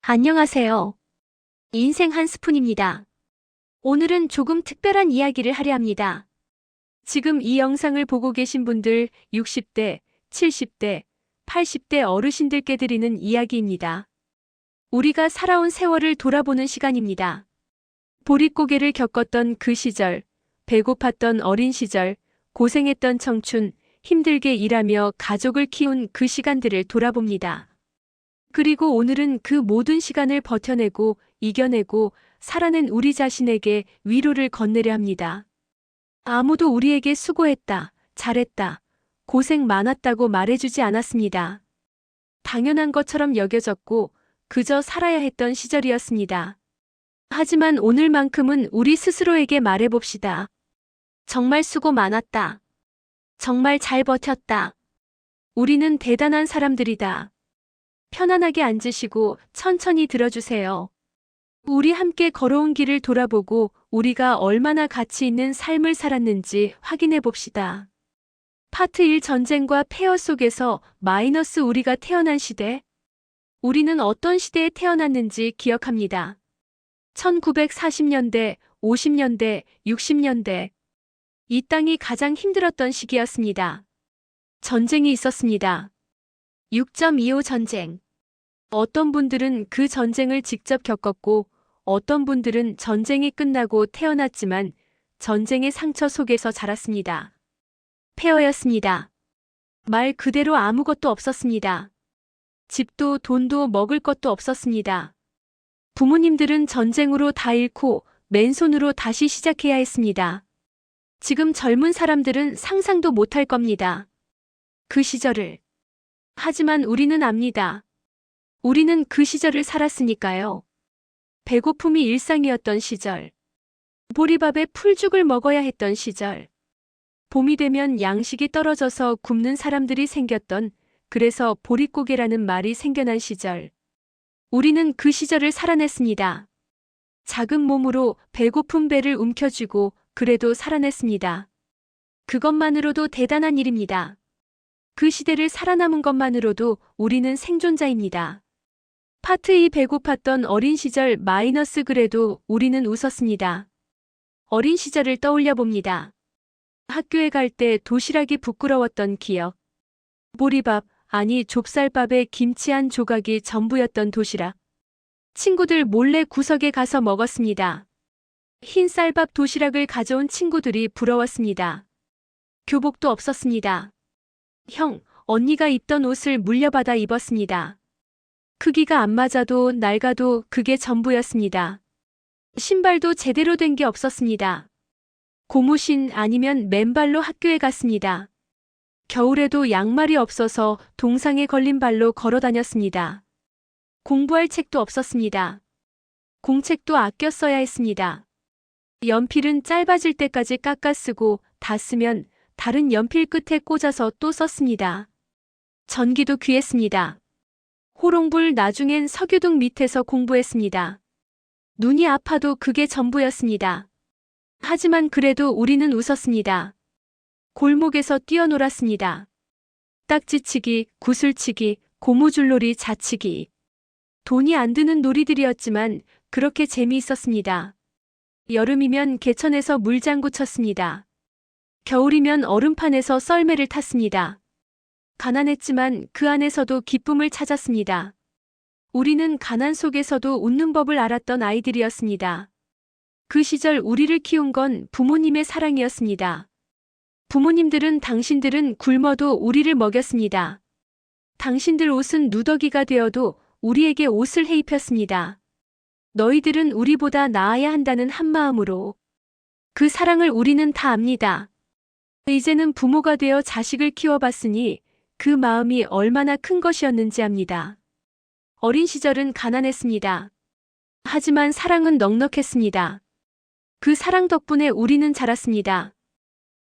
안녕하세요. 인생 한 스푼입니다. 오늘은 조금 특별한 이야기를 하려 합니다. 지금 이 영상을 보고 계신 분들 60대, 70대, 80대 어르신들께 드리는 이야기입니다. 우리가 살아온 세월을 돌아보는 시간입니다. 보릿고개를 겪었던 그 시절, 배고팠던 어린 시절, 고생했던 청춘, 힘들게 일하며 가족을 키운 그 시간들을 돌아봅니다. 그리고 오늘은 그 모든 시간을 버텨내고 이겨내고 살아낸 우리 자신에게 위로를 건네려 합니다. 아무도 우리에게 수고했다, 잘했다, 고생 많았다고 말해주지 않았습니다. 당연한 것처럼 여겨졌고 그저 살아야 했던 시절이었습니다. 하지만 오늘만큼은 우리 스스로에게 말해봅시다. 정말 수고 많았다. 정말 잘 버텼다. 우리는 대단한 사람들이다. 편안하게 앉으시고 천천히 들어주세요. 우리 함께 걸어온 길을 돌아보고 우리가 얼마나 가치 있는 삶을 살았는지 확인해 봅시다. 파트 1 전쟁과 폐허 속에서 마이너스 우리가 태어난 시대. 우리는 어떤 시대에 태어났는지 기억합니다. 1940년대, 50년대, 60년대. 이 땅이 가장 힘들었던 시기였습니다. 전쟁이 있었습니다. 6.25 전쟁. 어떤 분들은 그 전쟁을 직접 겪었고 어떤 분들은 전쟁이 끝나고 태어났지만 전쟁의 상처 속에서 자랐습니다. 폐허였습니다. 말 그대로 아무것도 없었습니다. 집도 돈도 먹을 것도 없었습니다. 부모님들은 전쟁으로 다 잃고 맨손으로 다시 시작해야 했습니다. 지금 젊은 사람들은 상상도 못할 겁니다. 그 시절을. 하지만 우리는 압니다. 우리는 그 시절을 살았으니까요. 배고픔이 일상이었던 시절. 보리밥에 풀죽을 먹어야 했던 시절. 봄이 되면 양식이 떨어져서 굶는 사람들이 생겼던, 그래서 보릿고개라는 말이 생겨난 시절. 우리는 그 시절을 살아냈습니다. 작은 몸으로 배고픈 배를 움켜쥐고 그래도 살아냈습니다. 그것만으로도 대단한 일입니다. 그 시대를 살아남은 것만으로도 우리는 생존자입니다. 파트 2 배고팠던 어린 시절 마이너스 그래도 우리는 웃었습니다. 어린 시절을 떠올려 봅니다. 학교에 갈 때 도시락이 부끄러웠던 기억. 보리밥, 아니 좁쌀밥에 김치 한 조각이 전부였던 도시락. 친구들 몰래 구석에 가서 먹었습니다. 흰 쌀밥 도시락을 가져온 친구들이 부러웠습니다. 교복도 없었습니다. 형, 언니가 입던 옷을 물려받아 입었습니다. 크기가 안 맞아도 낡아도 그게 전부였습니다. 신발도 제대로 된 게 없었습니다. 고무신 아니면 맨발로 학교에 갔습니다. 겨울에도 양말이 없어서 동상에 걸린 발로 걸어 다녔습니다. 공부할 책도 없었습니다. 공책도 아껴 써야 했습니다. 연필은 짧아질 때까지 깎아 쓰고 다 쓰면 다른 연필 끝에 꽂아서 또 썼습니다. 전기도 귀했습니다. 호롱불 나중엔 석유등 밑에서 공부했습니다. 눈이 아파도 그게 전부였습니다. 하지만 그래도 우리는 웃었습니다. 골목에서 뛰어놀았습니다. 딱지치기, 구슬치기, 고무줄놀이, 자치기. 돈이 안 드는 놀이들이었지만 그렇게 재미있었습니다. 여름이면 개천에서 물장구 쳤습니다. 겨울이면 얼음판에서 썰매를 탔습니다. 가난했지만 그 안에서도 기쁨을 찾았습니다. 우리는 가난 속에서도 웃는 법을 알았던 아이들이었습니다. 그 시절 우리를 키운 건 부모님의 사랑이었습니다. 부모님들은 당신들은 굶어도 우리를 먹였습니다. 당신들 옷은 누더기가 되어도 우리에게 옷을 해 입혔습니다. 너희들은 우리보다 나아야 한다는 한마음으로. 그 사랑을 우리는 다 압니다. 이제는 부모가 되어 자식을 키워봤으니 그 마음이 얼마나 큰 것이었는지 압니다. 어린 시절은 가난했습니다. 하지만 사랑은 넉넉했습니다. 그 사랑 덕분에 우리는 자랐습니다.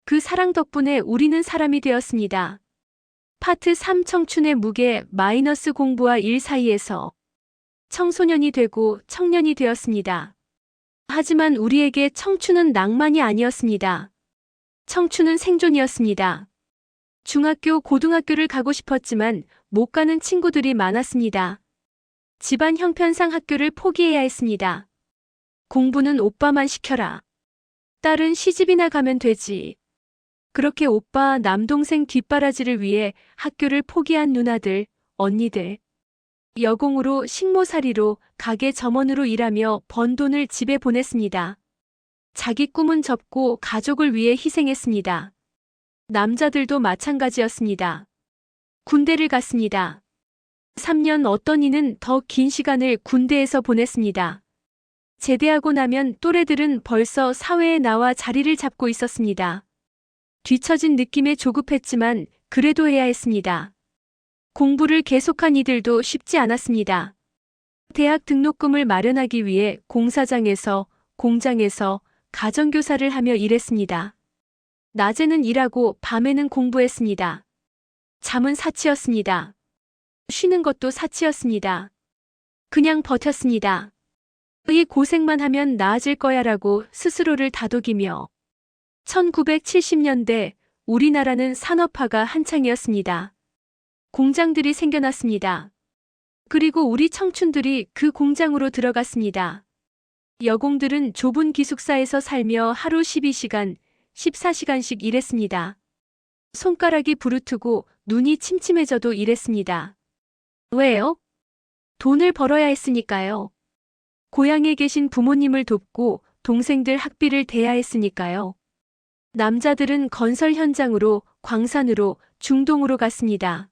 그 사랑 덕분에 우리는 사람이 되었습니다. 파트 3 청춘의 무게 마이너스 공부와 일 사이에서 청소년이 되고 청년이 되었습니다. 하지만 우리에게 청춘은 낭만이 아니었습니다. 청춘은 생존이었습니다. 중학교, 고등학교를 가고 싶었지만 못 가는 친구들이 많았습니다. 집안 형편상 학교를 포기해야 했습니다. 공부는 오빠만 시켜라. 딸은 시집이나 가면 되지. 그렇게 오빠, 남동생 뒷바라지를 위해 학교를 포기한 누나들, 언니들. 여공으로 식모살이로 가게 점원으로 일하며 번 돈을 집에 보냈습니다. 자기 꿈은 접고 가족을 위해 희생했습니다. 남자들도 마찬가지였습니다. 군대를 갔습니다. 3년, 어떤 이는 더 긴 시간을 군대에서 보냈습니다. 제대하고 나면 또래들은 벌써 사회에 나와 자리를 잡고 있었습니다. 뒤처진 느낌에 조급했지만 그래도 해야 했습니다. 공부를 계속한 이들도 쉽지 않았습니다. 대학 등록금을 마련하기 위해 공사장에서, 공장에서 가정교사를 하며 일했습니다. 낮에는 일하고 밤에는 공부했습니다. 잠은 사치였습니다. 쉬는 것도 사치였습니다. 그냥 버텼습니다. 이 고생만 하면 나아질 거야라고 스스로를 다독이며. 1970년대 우리나라는 산업화가 한창이었습니다. 공장들이 생겨났습니다. 그리고 우리 청춘들이 그 공장으로 들어갔습니다. 여공들은 좁은 기숙사에서 살며 하루 12시간, 14시간씩 일했습니다. 손가락이 부르트고 눈이 침침해져도 일했습니다. 왜요? 돈을 벌어야 했으니까요. 고향에 계신 부모님을 돕고 동생들 학비를 대야 했으니까요. 남자들은 건설 현장으로, 광산으로, 중동으로 갔습니다.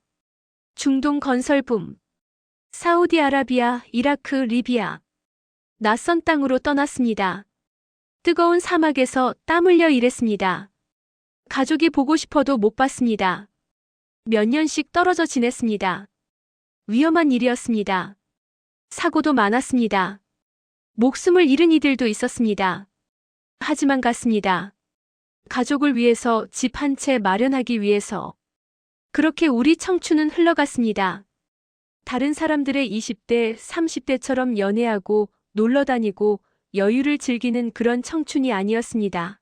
중동 건설붐. 사우디아라비아, 이라크, 리비아. 낯선 땅으로 떠났습니다. 뜨거운 사막에서 땀 흘려 일했습니다. 가족이 보고 싶어도 못 봤습니다. 몇 년씩 떨어져 지냈습니다. 위험한 일이었습니다. 사고도 많았습니다. 목숨을 잃은 이들도 있었습니다. 하지만 갔습니다. 가족을 위해서, 집 한 채 마련하기 위해서. 그렇게 우리 청춘은 흘러갔습니다. 다른 사람들의 20대, 30대처럼 연애하고 놀러 다니고 여유를 즐기는 그런 청춘이 아니었습니다.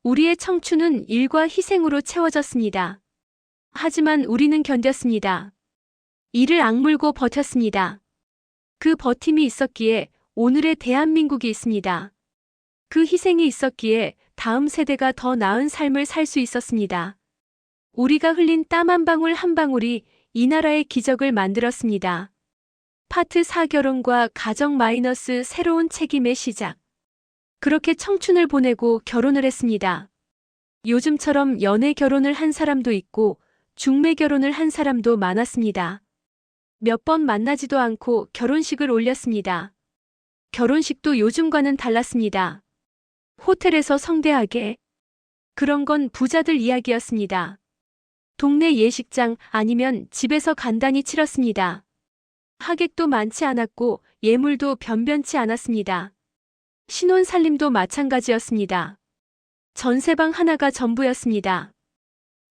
우리의 청춘은 일과 희생으로 채워졌습니다. 하지만 우리는 견뎠습니다. 이를 악물고 버텼습니다. 그 버팀이 있었기에 오늘의 대한민국이 있습니다. 그 희생이 있었기에 다음 세대가 더 나은 삶을 살 수 있었습니다. 우리가 흘린 땀 한 방울 한 방울이 이 나라의 기적을 만들었습니다. 파트 4, 결혼과 가정 마이너스 새로운 책임의 시작. 그렇게 청춘을 보내고 결혼을 했습니다. 요즘처럼 연애 결혼을 한 사람도 있고 중매 결혼을 한 사람도 많았습니다. 몇 번 만나지도 않고 결혼식을 올렸습니다. 결혼식도 요즘과는 달랐습니다. 호텔에서 성대하게. 그런 건 부자들 이야기였습니다. 동네 예식장 아니면 집에서 간단히 치렀습니다. 하객도 많지 않았고 예물도 변변치 않았습니다. 신혼살림도 마찬가지였습니다. 전세방 하나가 전부였습니다.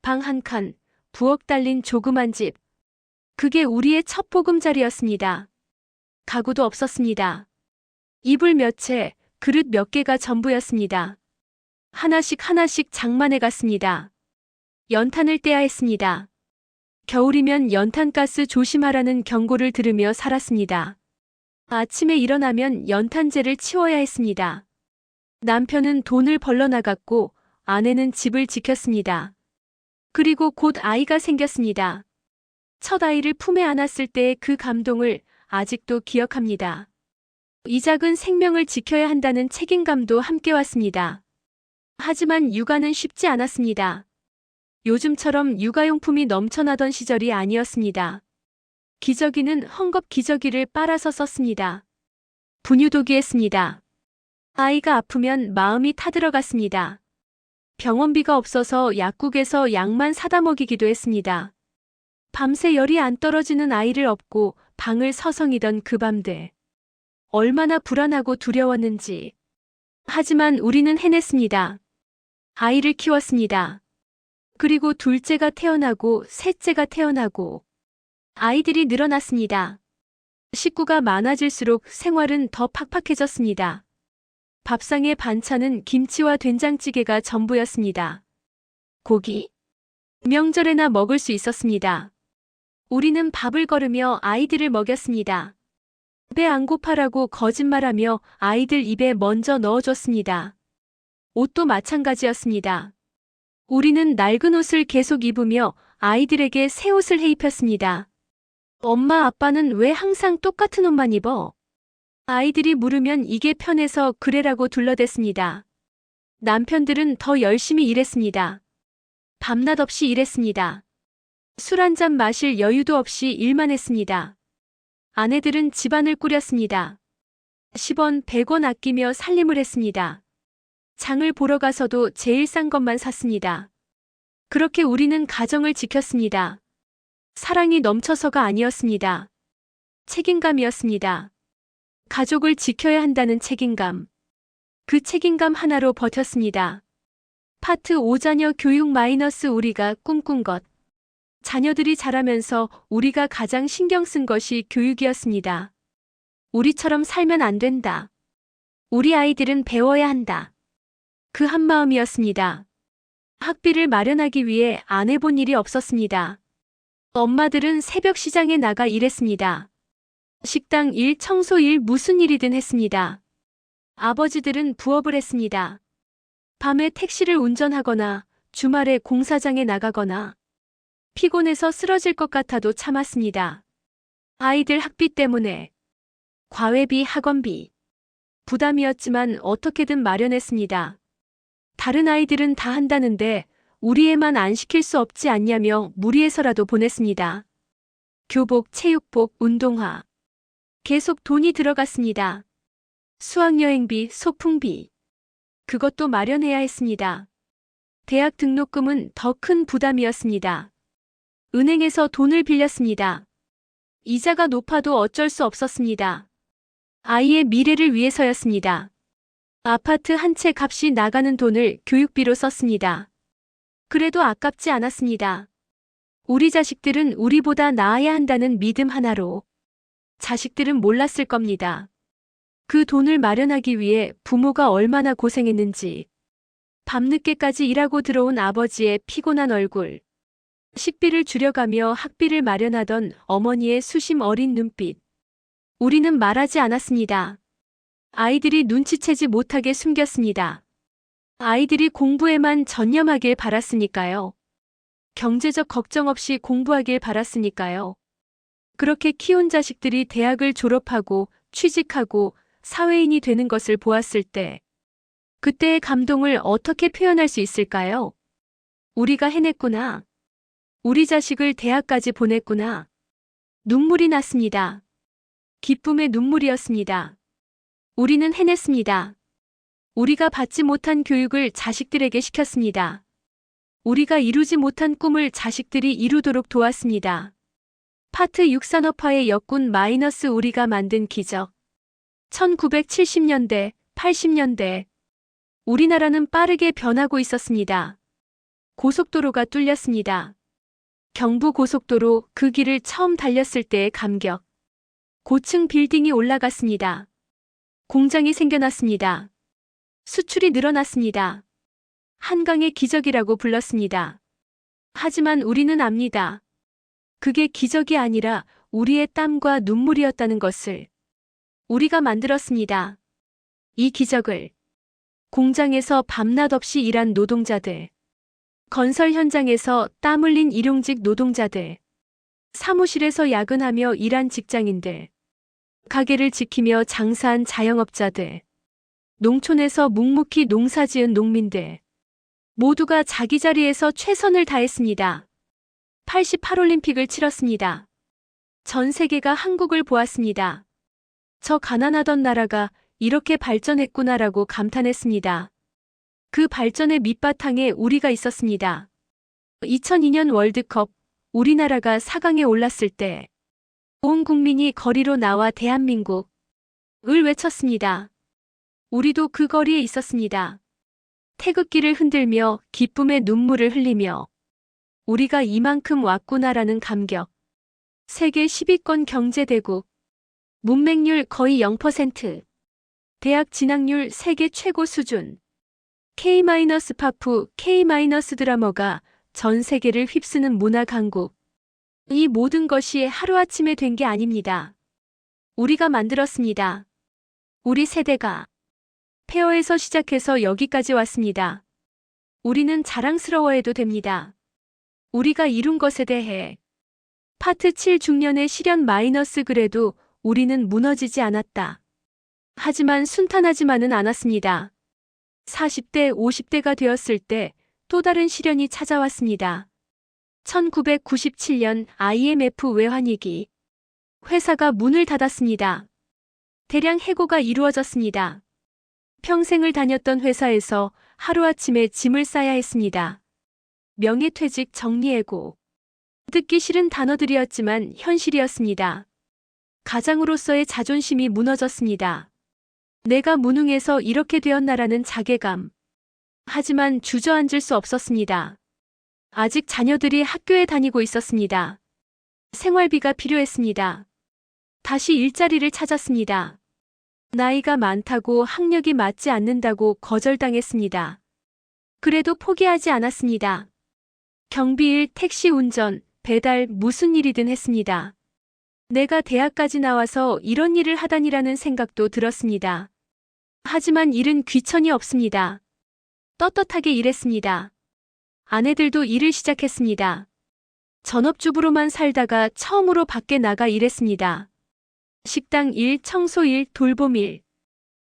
방 한 칸, 부엌 달린 조그만 집. 그게 우리의 첫 보금자리였습니다. 가구도 없었습니다. 이불 몇 채, 그릇 몇 개가 전부였습니다. 하나씩 하나씩 장만해 갔습니다. 연탄을 떼야 했습니다. 겨울이면 연탄가스 조심하라는 경고를 들으며 살았습니다. 아침에 일어나면 연탄재를 치워야 했습니다. 남편은 돈을 벌러 나갔고 아내는 집을 지켰습니다. 그리고 곧 아이가 생겼습니다. 첫 아이를 품에 안았을 때의 그 감동을 아직도 기억합니다. 이 작은 생명을 지켜야 한다는 책임감도 함께 왔습니다. 하지만 육아는 쉽지 않았습니다. 요즘처럼 육아용품이 넘쳐나던 시절이 아니었습니다. 기저귀는 헝겊 기저귀를 빨아서 썼습니다. 분유도기 했습니다. 아이가 아프면 마음이 타들어갔습니다. 병원비가 없어서 약국에서 약만 사다 먹이기도 했습니다. 밤새 열이 안 떨어지는 아이를 업고 방을 서성이던 그 밤들. 얼마나 불안하고 두려웠는지. 하지만 우리는 해냈습니다. 아이를 키웠습니다. 그리고 둘째가 태어나고 셋째가 태어나고 아이들이 늘어났습니다. 식구가 많아질수록 생활은 더 팍팍해졌습니다. 밥상의 반찬은 김치와 된장찌개가 전부였습니다. 고기. 명절에나 먹을 수 있었습니다. 우리는 밥을 거르며 아이들을 먹였습니다. 배 안 고파라고 거짓말하며 아이들 입에 먼저 넣어줬습니다. 옷도 마찬가지였습니다. 우리는 낡은 옷을 계속 입으며 아이들에게 새 옷을 해입혔습니다. 엄마 아빠는 왜 항상 똑같은 옷만 입어? 아이들이 물으면 이게 편해서 그래라고 둘러댔습니다. 남편들은 더 열심히 일했습니다. 밤낮 없이 일했습니다. 술 한 잔 마실 여유도 없이 일만 했습니다. 아내들은 집안을 꾸렸습니다. 10원, 100원 아끼며 살림을 했습니다. 장을 보러 가서도 제일 싼 것만 샀습니다. 그렇게 우리는 가정을 지켰습니다. 사랑이 넘쳐서가 아니었습니다. 책임감이었습니다. 가족을 지켜야 한다는 책임감. 그 책임감 하나로 버텼습니다. 파트 5자녀 교육 마이너스 우리가 꿈꾼 것. 자녀들이 자라면서 우리가 가장 신경 쓴 것이 교육이었습니다. 우리처럼 살면 안 된다. 우리 아이들은 배워야 한다. 그 한마음이었습니다. 학비를 마련하기 위해 안 해본 일이 없었습니다. 엄마들은 새벽 시장에 나가 일했습니다. 식당 일, 청소 일, 무슨 일이든 했습니다. 아버지들은 부업을 했습니다. 밤에 택시를 운전하거나 주말에 공사장에 나가거나 피곤해서 쓰러질 것 같아도 참았습니다. 아이들 학비 때문에 과외비, 학원비 부담이었지만 어떻게든 마련했습니다. 다른 아이들은 다 한다는데 우리 애만 안 시킬 수 없지 않냐며 무리해서라도 보냈습니다. 교복, 체육복, 운동화. 계속 돈이 들어갔습니다. 수학여행비, 소풍비. 그것도 마련해야 했습니다. 대학 등록금은 더 큰 부담이었습니다. 은행에서 돈을 빌렸습니다. 이자가 높아도 어쩔 수 없었습니다. 아이의 미래를 위해서였습니다. 아파트 한 채 값이 나가는 돈을 교육비로 썼습니다. 그래도 아깝지 않았습니다. 우리 자식들은 우리보다 나아야 한다는 믿음 하나로. 자식들은 몰랐을 겁니다. 그 돈을 마련하기 위해 부모가 얼마나 고생했는지. 밤늦게까지 일하고 들어온 아버지의 피곤한 얼굴. 식비를 줄여가며 학비를 마련하던 어머니의 수심 어린 눈빛. 우리는 말하지 않았습니다. 아이들이 눈치채지 못하게 숨겼습니다. 아이들이 공부에만 전념하길 바랐으니까요. 경제적 걱정 없이 공부하길 바랐으니까요. 그렇게 키운 자식들이 대학을 졸업하고 취직하고 사회인이 되는 것을 보았을 때 그때의 감동을 어떻게 표현할 수 있을까요? 우리가 해냈구나. 우리 자식을 대학까지 보냈구나. 눈물이 났습니다. 기쁨의 눈물이었습니다. 우리는 해냈습니다. 우리가 받지 못한 교육을 자식들에게 시켰습니다. 우리가 이루지 못한 꿈을 자식들이 이루도록 도왔습니다. 파트 6 산업화의 역군 마이너스 우리가 만든 기적. 1970년대, 80년대. 우리나라는 빠르게 변하고 있었습니다. 고속도로가 뚫렸습니다. 경부고속도로 그 길을 처음 달렸을 때의 감격. 고층 빌딩이 올라갔습니다. 공장이 생겨났습니다. 수출이 늘어났습니다. 한강의 기적이라고 불렀습니다. 하지만 우리는 압니다. 그게 기적이 아니라 우리의 땀과 눈물이었다는 것을. 우리가 만들었습니다. 이 기적을. 공장에서 밤낮 없이 일한 노동자들. 건설 현장에서 땀 흘린 일용직 노동자들. 사무실에서 야근하며 일한 직장인들. 가게를 지키며 장사한 자영업자들. 농촌에서 묵묵히 농사지은 농민들. 모두가 자기 자리에서 최선을 다했습니다. 88올림픽을 치렀습니다. 전 세계가 한국을 보았습니다. 저 가난하던 나라가 이렇게 발전했구나라고 감탄했습니다. 그 발전의 밑바탕에 우리가 있었습니다. 2002년 월드컵 우리나라가 4강에 올랐을 때 온 국민이 거리로 나와 대한민국을 외쳤습니다. 우리도 그 거리에 있었습니다. 태극기를 흔들며 기쁨의 눈물을 흘리며 우리가 이만큼 왔구나라는 감격. 세계 10위권 경제대국. 문맹률 거의 0%. 대학 진학률 세계 최고 수준. K-파프, K-드라머가 전 세계를 휩쓰는 문화 강국. 이 모든 것이 하루아침에 된 게 아닙니다. 우리가 만들었습니다. 우리 세대가 폐허에서 시작해서 여기까지 왔습니다. 우리는 자랑스러워해도 됩니다. 우리가 이룬 것에 대해. 파트 7 중년의 시련 마이너스. 그래도 우리는 무너지지 않았다. 하지만 순탄하지만은 않았습니다. 40대, 50대가 되었을 때 또 다른 시련이 찾아왔습니다. 1997년 IMF 외환위기. 회사가 문을 닫았습니다. 대량 해고가 이루어졌습니다. 평생을 다녔던 회사에서 하루아침에 짐을 싸야 했습니다. 명예퇴직, 정리해고. 듣기 싫은 단어들이었지만 현실이었습니다. 가장으로서의 자존심이 무너졌습니다. 내가 무능해서 이렇게 되었나라는 자괴감. 하지만 주저앉을 수 없었습니다. 아직 자녀들이 학교에 다니고 있었습니다. 생활비가 필요했습니다. 다시 일자리를 찾았습니다. 나이가 많다고 학력이 맞지 않는다고 거절당했습니다. 그래도 포기하지 않았습니다. 경비일, 택시 운전, 배달, 무슨 일이든 했습니다. 내가 대학까지 나와서 이런 일을 하다니라는 생각도 들었습니다. 하지만 일은 귀천이 없습니다. 떳떳하게 일했습니다. 아내들도 일을 시작했습니다. 전업주부로만 살다가 처음으로 밖에 나가 일했습니다. 식당 일, 청소 일, 돌봄 일.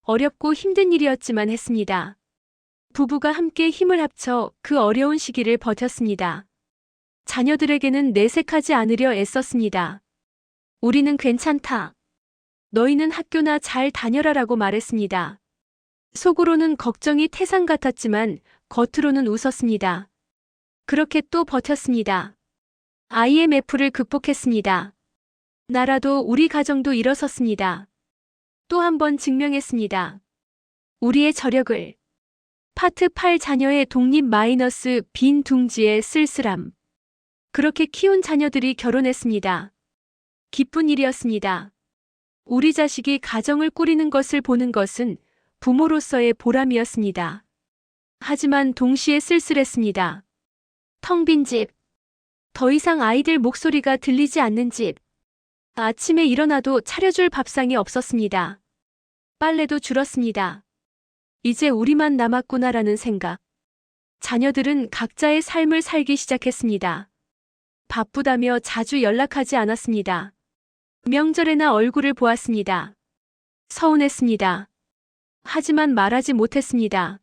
어렵고 힘든 일이었지만 했습니다. 부부가 함께 힘을 합쳐 그 어려운 시기를 버텼습니다. 자녀들에게는 내색하지 않으려 애썼습니다. 우리는 괜찮다. 너희는 학교나 잘 다녀라라고 말했습니다. 속으로는 걱정이 태산 같았지만 겉으로는 웃었습니다. 그렇게 또 버텼습니다. IMF를 극복했습니다. 나라도 우리 가정도 일어섰습니다. 또 한 번 증명했습니다. 우리의 저력을. 파트 8 자녀의 독립 마이너스 빈 둥지의 쓸쓸함. 그렇게 키운 자녀들이 결혼했습니다. 기쁜 일이었습니다. 우리 자식이 가정을 꾸리는 것을 보는 것은 부모로서의 보람이었습니다. 하지만 동시에 쓸쓸했습니다. 텅 빈 집. 더 이상 아이들 목소리가 들리지 않는 집. 아침에 일어나도 차려줄 밥상이 없었습니다. 빨래도 줄었습니다. 이제 우리만 남았구나라는 생각. 자녀들은 각자의 삶을 살기 시작했습니다. 바쁘다며 자주 연락하지 않았습니다. 명절에나 얼굴을 보았습니다. 서운했습니다. 하지만 말하지 못했습니다.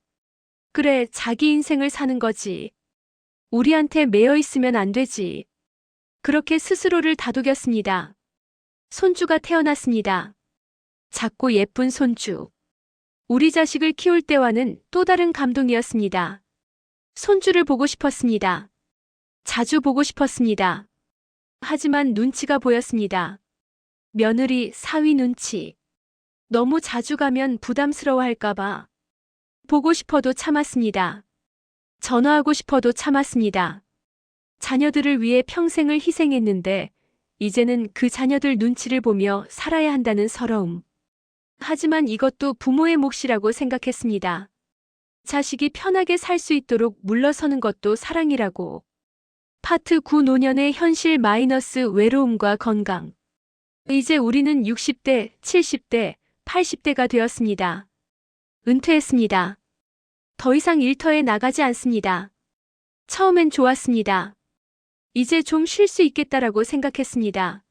그래, 자기 인생을 사는 거지. 우리한테 매여 있으면 안 되지. 그렇게 스스로를 다독였습니다. 손주가 태어났습니다. 작고 예쁜 손주. 우리 자식을 키울 때와는 또 다른 감동이었습니다. 손주를 보고 싶었습니다. 자주 보고 싶었습니다. 하지만 눈치가 보였습니다. 며느리, 사위 눈치. 너무 자주 가면 부담스러워할까봐. 보고 싶어도 참았습니다. 전화하고 싶어도 참았습니다. 자녀들을 위해 평생을 희생했는데 이제는 그 자녀들 눈치를 보며 살아야 한다는 서러움. 하지만 이것도 부모의 몫이라고 생각했습니다. 자식이 편하게 살 수 있도록 물러서는 것도 사랑이라고. 파트 9 노년의 현실 마이너스 외로움과 건강. 이제 우리는 60대, 70대, 80대가 되었습니다. 은퇴했습니다. 더 이상 일터에 나가지 않습니다. 처음엔 좋았습니다. 이제 좀 쉴 수 있겠다라고 생각했습니다.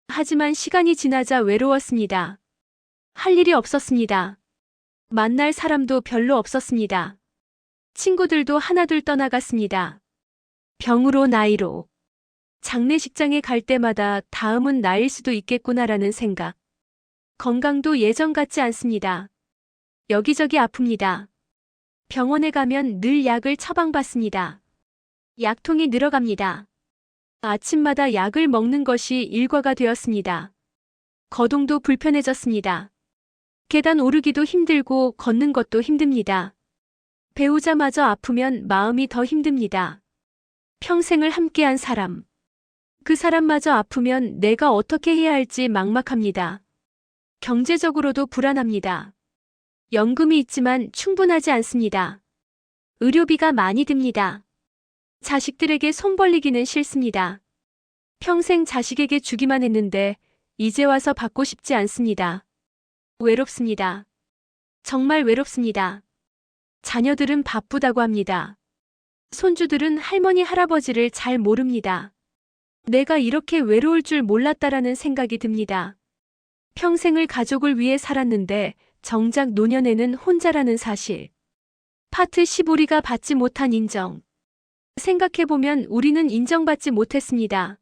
하지만 시간이 지나자 외로웠습니다. 할 일이 없었습니다. 만날 사람도 별로 없었습니다. 친구들도 하나둘 떠나갔습니다. 병으로, 나이로. 장례식장에 갈 때마다 다음은 나일 수도 있겠구나라는 생각. 건강도 예전 같지 않습니다. 여기저기 아픕니다. 병원에 가면 늘 약을 처방받습니다. 약통이 늘어갑니다. 아침마다 약을 먹는 것이 일과가 되었습니다. 거동도 불편해졌습니다. 계단 오르기도 힘들고 걷는 것도 힘듭니다. 배우자마저 아프면 마음이 더 힘듭니다. 평생을 함께한 사람. 그 사람마저 아프면 내가 어떻게 해야 할지 막막합니다. 경제적으로도 불안합니다. 연금이 있지만 충분하지 않습니다. 의료비가 많이 듭니다. 자식들에게 손 벌리기는 싫습니다. 평생 자식에게 주기만 했는데 이제 와서 받고 싶지 않습니다. 외롭습니다. 정말 외롭습니다. 자녀들은 바쁘다고 합니다. 손주들은 할머니, 할아버지를 잘 모릅니다. 내가 이렇게 외로울 줄 몰랐다라는 생각이 듭니다. 평생을 가족을 위해 살았는데 정작 노년에는 혼자라는 사실. 파트 10 우리가 받지 못한 인정. 생각해보면 우리는 인정받지 못했습니다.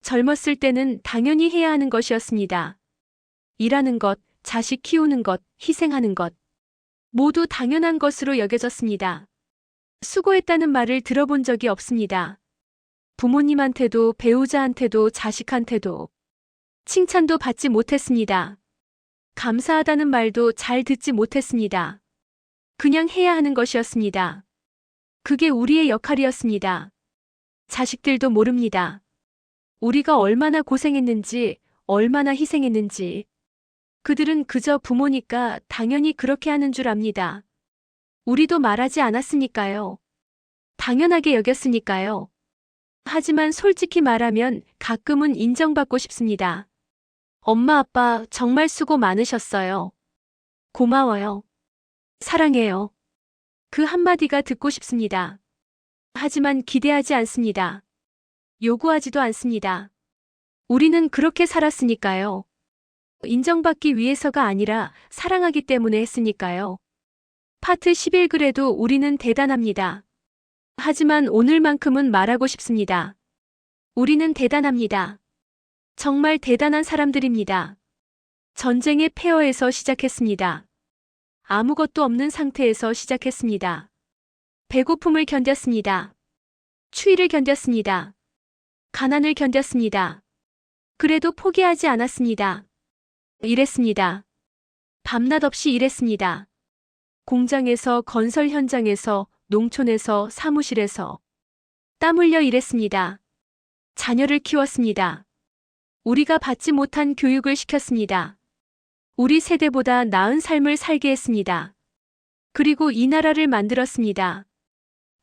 젊었을 때는 당연히 해야 하는 것이었습니다. 일하는 것, 자식 키우는 것, 희생하는 것. 모두 당연한 것으로 여겨졌습니다. 수고했다는 말을 들어본 적이 없습니다. 부모님한테도 배우자한테도 자식한테도 칭찬도 받지 못했습니다. 감사하다는 말도 잘 듣지 못했습니다. 그냥 해야 하는 것이었습니다. 그게 우리의 역할이었습니다. 자식들도 모릅니다. 우리가 얼마나 고생했는지, 얼마나 희생했는지. 그들은 그저 부모니까 당연히 그렇게 하는 줄 압니다. 우리도 말하지 않았으니까요. 당연하게 여겼으니까요. 하지만 솔직히 말하면 가끔은 인정받고 싶습니다. 엄마, 아빠 정말 수고 많으셨어요. 고마워요. 사랑해요. 그 한마디가 듣고 싶습니다. 하지만 기대하지 않습니다. 요구하지도 않습니다. 우리는 그렇게 살았으니까요. 인정받기 위해서가 아니라 사랑하기 때문에 했으니까요. 파트 11 그래도 우리는 대단합니다. 하지만 오늘만큼은 말하고 싶습니다. 우리는 대단합니다. 정말 대단한 사람들입니다. 전쟁의 폐허에서 시작했습니다. 아무것도 없는 상태에서 시작했습니다. 배고픔을 견뎠습니다. 추위를 견뎠습니다. 가난을 견뎠습니다. 그래도 포기하지 않았습니다. 일했습니다. 밤낮 없이 일했습니다. 공장에서, 건설 현장에서, 농촌에서, 사무실에서 땀 흘려 일했습니다. 자녀를 키웠습니다. 우리가 받지 못한 교육을 시켰습니다. 우리 세대보다 나은 삶을 살게 했습니다. 그리고 이 나라를 만들었습니다.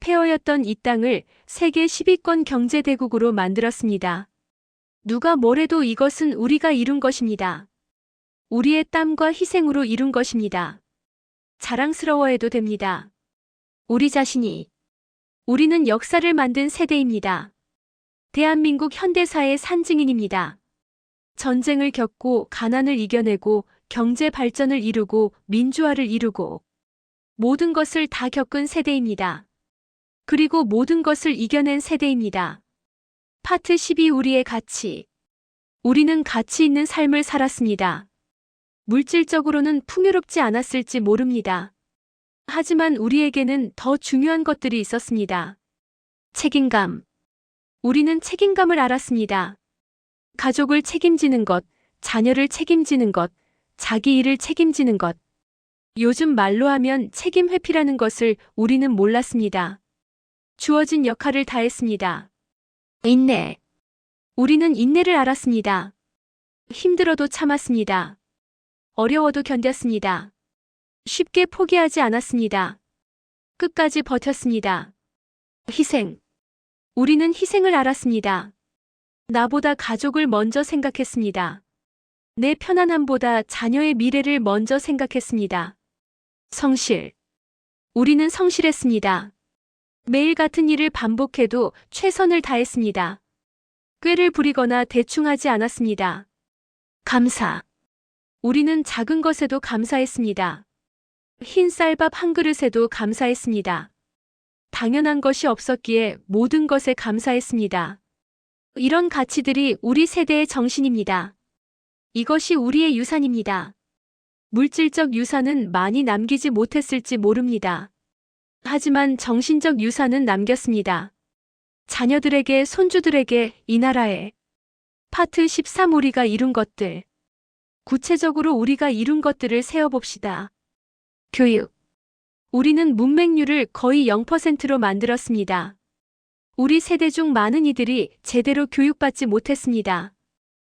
폐허였던 이 땅을 세계 10위권 경제대국으로 만들었습니다. 누가 뭐래도 이것은 우리가 이룬 것입니다. 우리의 땀과 희생으로 이룬 것입니다. 자랑스러워해도 됩니다. 우리 자신이. 우리는 역사를 만든 세대입니다. 대한민국 현대사의 산증인입니다. 전쟁을 겪고 가난을 이겨내고 경제 발전을 이루고 민주화를 이루고 모든 것을 다 겪은 세대입니다. 그리고 모든 것을 이겨낸 세대입니다. 파트 12 우리의 가치. 우리는 가치 있는 삶을 살았습니다. 물질적으로는 풍요롭지 않았을지 모릅니다. 하지만 우리에게는 더 중요한 것들이 있었습니다. 책임감. 우리는 책임감을 알았습니다. 가족을 책임지는 것, 자녀를 책임지는 것, 자기 일을 책임지는 것. 요즘 말로 하면 책임 회피라는 것을 우리는 몰랐습니다. 주어진 역할을 다했습니다. 인내. 우리는 인내를 알았습니다. 힘들어도 참았습니다. 어려워도 견뎠습니다. 쉽게 포기하지 않았습니다. 끝까지 버텼습니다. 희생. 우리는 희생을 알았습니다. 나보다 가족을 먼저 생각했습니다. 내 편안함보다 자녀의 미래를 먼저 생각했습니다. 성실. 우리는 성실했습니다. 매일 같은 일을 반복해도 최선을 다했습니다. 꾀를 부리거나 대충 하지 않았습니다. 감사. 우리는 작은 것에도 감사했습니다. 흰 쌀밥 한 그릇에도 감사했습니다. 당연한 것이 없었기에 모든 것에 감사했습니다. 이런 가치들이 우리 세대의 정신입니다. 이것이 우리의 유산입니다. 물질적 유산은 많이 남기지 못했을지 모릅니다. 하지만 정신적 유산은 남겼습니다. 자녀들에게, 손주들에게, 이 나라에. 파트 13 우리가 이룬 것들. 구체적으로 우리가 이룬 것들을 세어봅시다. 교육. 우리는 문맹률을 거의 0%로 만들었습니다. 우리 세대 중 많은 이들이 제대로 교육받지 못했습니다.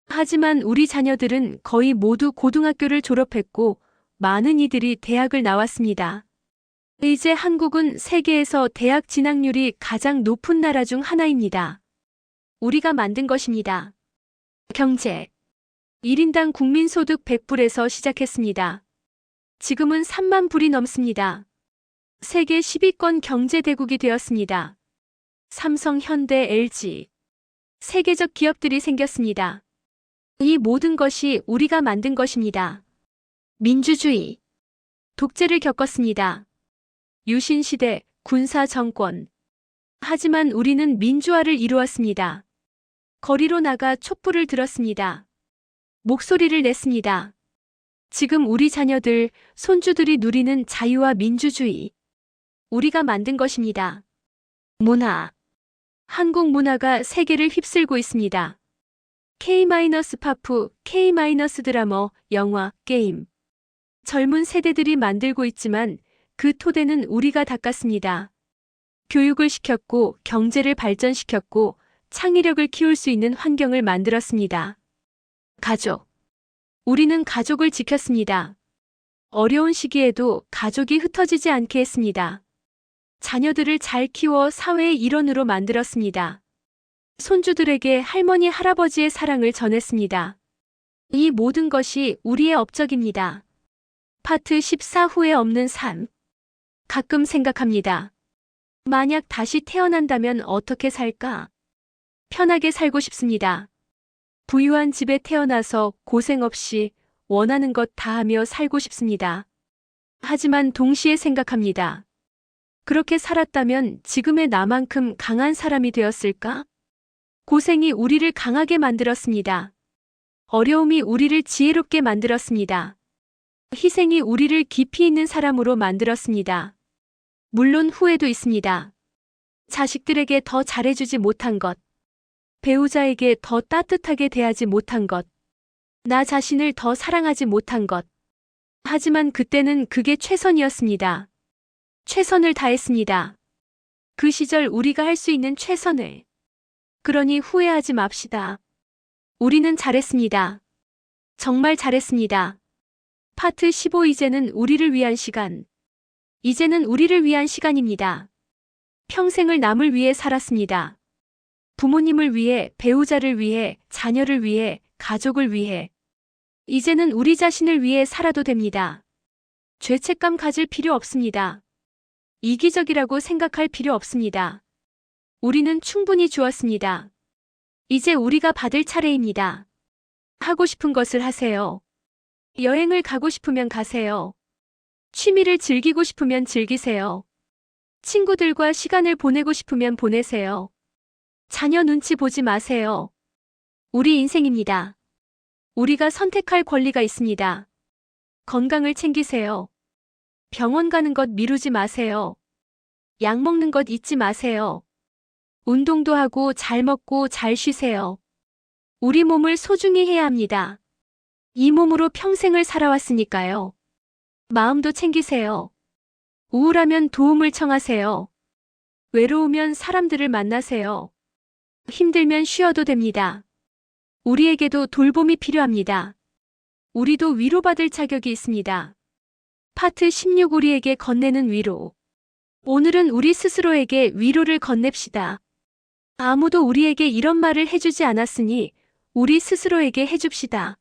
하지만 우리 자녀들은 거의 모두 고등학교를 졸업했고 많은 이들이 대학을 나왔습니다. 이제 한국은 세계에서 대학 진학률이 가장 높은 나라 중 하나입니다. 우리가 만든 것입니다. 경제. 1인당 국민소득 100불에서 시작했습니다. 지금은 3만 불이 넘습니다. 세계 10위권 경제대국이 되었습니다. 삼성, 현대, LG. 세계적 기업들이 생겼습니다. 이 모든 것이 우리가 만든 것입니다. 민주주의. 독재를 겪었습니다. 유신시대, 군사정권. 하지만 우리는 민주화를 이루었습니다. 거리로 나가 촛불을 들었습니다. 목소리를 냈습니다. 지금 우리 자녀들, 손주들이 누리는 자유와 민주주의. 우리가 만든 것입니다. 문화. 한국 문화가 세계를 휩쓸고 있습니다. K-팝, K-드라마, 영화, 게임. 젊은 세대들이 만들고 있지만 그 토대는 우리가 닦았습니다. 교육을 시켰고 경제를 발전시켰고 창의력을 키울 수 있는 환경을 만들었습니다. 가족. 우리는 가족을 지켰습니다. 어려운 시기에도 가족이 흩어지지 않게 했습니다. 자녀들을 잘 키워 사회의 일원으로 만들었습니다. 손주들에게 할머니, 할아버지의 사랑을 전했습니다. 이 모든 것이 우리의 업적입니다. 파트 14 후회 없는 삶. 가끔 생각합니다. 만약 다시 태어난다면 어떻게 살까? 편하게 살고 싶습니다. 부유한 집에 태어나서 고생 없이 원하는 것 다 하며 살고 싶습니다. 하지만 동시에 생각합니다. 그렇게 살았다면 지금의 나만큼 강한 사람이 되었을까? 고생이 우리를 강하게 만들었습니다. 어려움이 우리를 지혜롭게 만들었습니다. 희생이 우리를 깊이 있는 사람으로 만들었습니다. 물론 후회도 있습니다. 자식들에게 더 잘해주지 못한 것, 배우자에게 더 따뜻하게 대하지 못한 것, 나 자신을 더 사랑하지 못한 것. 하지만 그때는 그게 최선이었습니다. 최선을 다했습니다. 그 시절 우리가 할 수 있는 최선을. 그러니 후회하지 맙시다. 우리는 잘했습니다. 정말 잘했습니다. 파트 15 이제는 우리를 위한 시간. 이제는 우리를 위한 시간입니다. 평생을 남을 위해 살았습니다. 부모님을 위해, 배우자를 위해, 자녀를 위해, 가족을 위해. 이제는 우리 자신을 위해 살아도 됩니다. 죄책감 가질 필요 없습니다. 이기적이라고 생각할 필요 없습니다. 우리는 충분히 주었습니다. 이제 우리가 받을 차례입니다. 하고 싶은 것을 하세요. 여행을 가고 싶으면 가세요. 취미를 즐기고 싶으면 즐기세요. 친구들과 시간을 보내고 싶으면 보내세요. 자녀 눈치 보지 마세요. 우리 인생입니다. 우리가 선택할 권리가 있습니다. 건강을 챙기세요. 병원 가는 것 미루지 마세요. 약 먹는 것 잊지 마세요. 운동도 하고 잘 먹고 잘 쉬세요. 우리 몸을 소중히 해야 합니다. 이 몸으로 평생을 살아왔으니까요. 마음도 챙기세요. 우울하면 도움을 청하세요. 외로우면 사람들을 만나세요. 힘들면 쉬어도 됩니다. 우리에게도 돌봄이 필요합니다. 우리도 위로받을 자격이 있습니다. 파트 16 우리에게 건네는 위로. 오늘은 우리 스스로에게 위로를 건넵시다. 아무도 우리에게 이런 말을 해주지 않았으니 우리 스스로에게 해줍시다.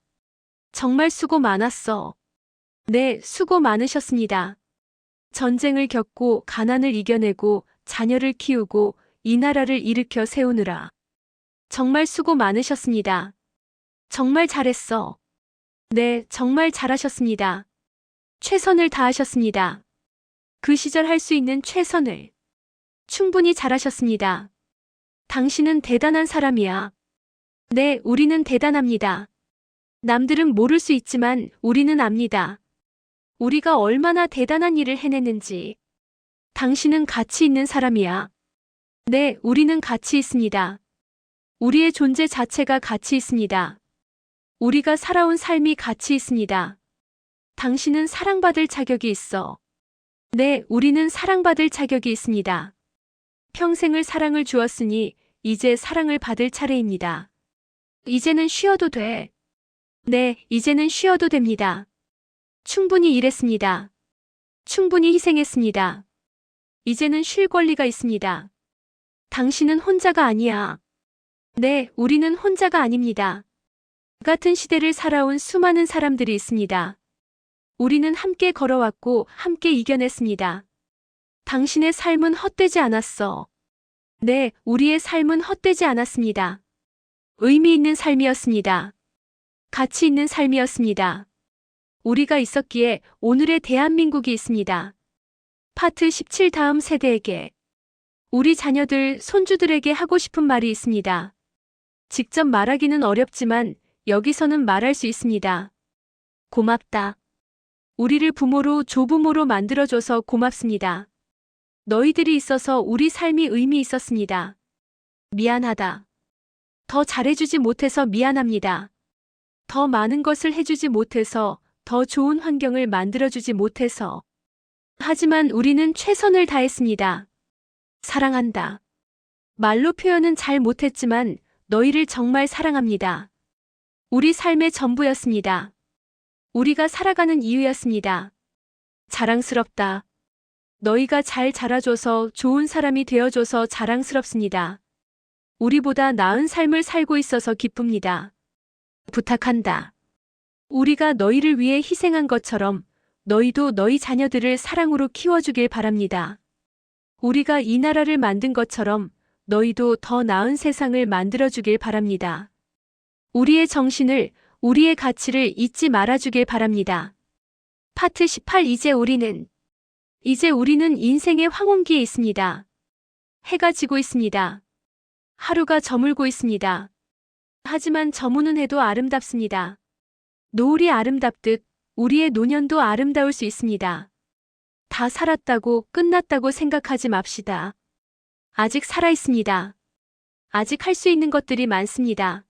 정말 수고 많았어. 네, 수고 많으셨습니다. 전쟁을 겪고 가난을 이겨내고 자녀를 키우고 이 나라를 일으켜 세우느라. 정말 수고 많으셨습니다. 정말 잘했어. 네, 정말 잘하셨습니다. 최선을 다하셨습니다. 그 시절 할 수 있는 최선을. 충분히 잘하셨습니다. 당신은 대단한 사람이야. 네, 우리는 대단합니다. 남들은 모를 수 있지만 우리는 압니다. 우리가 얼마나 대단한 일을 해냈는지. 당신은 가치 있는 사람이야. 네, 우리는 가치 있습니다. 우리의 존재 자체가 가치 있습니다. 우리가 살아온 삶이 가치 있습니다. 당신은 사랑받을 자격이 있어. 네, 우리는 사랑받을 자격이 있습니다. 평생을 사랑을 주었으니 이제 사랑을 받을 차례입니다. 이제는 쉬어도 돼. 네, 이제는 쉬어도 됩니다. 충분히 일했습니다. 충분히 희생했습니다. 이제는 쉴 권리가 있습니다. 당신은 혼자가 아니야. 네, 우리는 혼자가 아닙니다. 같은 시대를 살아온 수많은 사람들이 있습니다. 우리는 함께 걸어왔고 함께 이겨냈습니다. 당신의 삶은 헛되지 않았어. 네, 우리의 삶은 헛되지 않았습니다. 의미 있는 삶이었습니다. 가치 있는 삶이었습니다. 우리가 있었기에 오늘의 대한민국이 있습니다. 파트 17 다음 세대에게, 우리 자녀들, 손주들에게 하고 싶은 말이 있습니다. 직접 말하기는 어렵지만 여기서는 말할 수 있습니다. 고맙다. 우리를 부모로 조부모로 만들어줘서 고맙습니다. 너희들이 있어서 우리 삶이 의미 있었습니다. 미안하다. 더 잘해주지 못해서 미안합니다. 더 많은 것을 해주지 못해서, 더 좋은 환경을 만들어주지 못해서. 하지만 우리는 최선을 다했습니다. 사랑한다. 말로 표현은 잘 못했지만 너희를 정말 사랑합니다. 우리 삶의 전부였습니다. 우리가 살아가는 이유였습니다. 자랑스럽다. 너희가 잘 자라줘서, 좋은 사람이 되어줘서 자랑스럽습니다. 우리보다 나은 삶을 살고 있어서 기쁩니다. 부탁한다. 우리가 너희를 위해 희생한 것처럼 너희도 너희 자녀들을 사랑으로 키워주길 바랍니다. 우리가 이 나라를 만든 것처럼 너희도 더 나은 세상을 만들어주길 바랍니다. 우리의 정신을, 우리의 가치를 잊지 말아주길 바랍니다. 파트 18 이제 우리는 인생의 황혼기에 있습니다. 해가 지고 있습니다. 하루가 저물고 있습니다. 하지만 저무는 해도 아름답습니다. 노을이 아름답듯 우리의 노년도 아름다울 수 있습니다. 다 살았다고, 끝났다고 생각하지 맙시다. 아직 살아있습니다. 아직 할 수 있는 것들이 많습니다.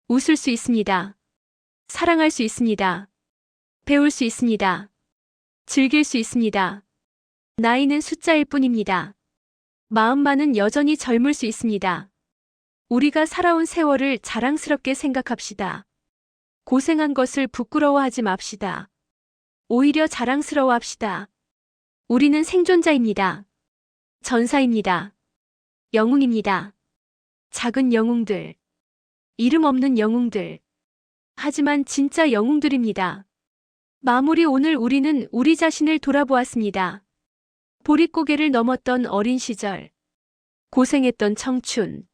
웃을 수 있습니다. 사랑할 수 있습니다. 배울 수 있습니다. 즐길 수 있습니다. 나이는 숫자일 뿐입니다. 마음만은 여전히 젊을 수 있습니다. 우리가 살아온 세월을 자랑스럽게 생각합시다. 고생한 것을 부끄러워하지 맙시다. 오히려 자랑스러워합시다. 우리는 생존자입니다. 전사입니다. 영웅입니다. 작은 영웅들. 이름 없는 영웅들. 하지만 진짜 영웅들입니다. 마무리. 오늘 우리는 우리 자신을 돌아보았습니다. 보릿고개를 넘었던 어린 시절, 고생했던 청춘,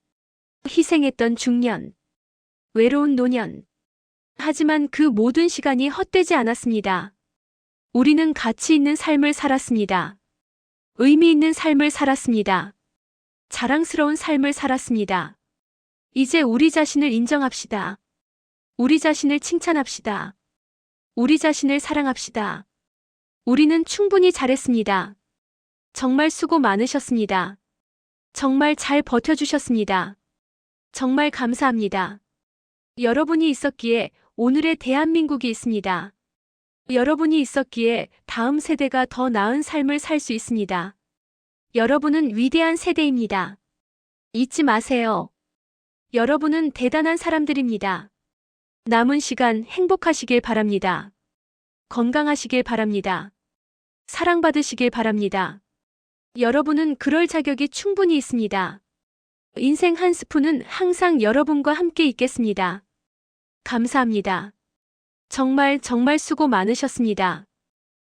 희생했던 중년, 외로운 노년. 하지만 그 모든 시간이 헛되지 않았습니다. 우리는 가치 있는 삶을 살았습니다. 의미 있는 삶을 살았습니다. 자랑스러운 삶을 살았습니다. 이제 우리 자신을 인정합시다. 우리 자신을 칭찬합시다. 우리 자신을 사랑합시다. 우리는 충분히 잘했습니다. 정말 수고 많으셨습니다. 정말 잘 버텨주셨습니다. 정말 감사합니다. 여러분이 있었기에 오늘의 대한민국이 있습니다. 여러분이 있었기에 다음 세대가 더 나은 삶을 살 수 있습니다. 여러분은 위대한 세대입니다. 잊지 마세요. 여러분은 대단한 사람들입니다. 남은 시간 행복하시길 바랍니다. 건강하시길 바랍니다. 사랑받으시길 바랍니다. 여러분은 그럴 자격이 충분히 있습니다. 인생 한 스푼은 항상 여러분과 함께 있겠습니다. 감사합니다. 정말 수고 많으셨습니다.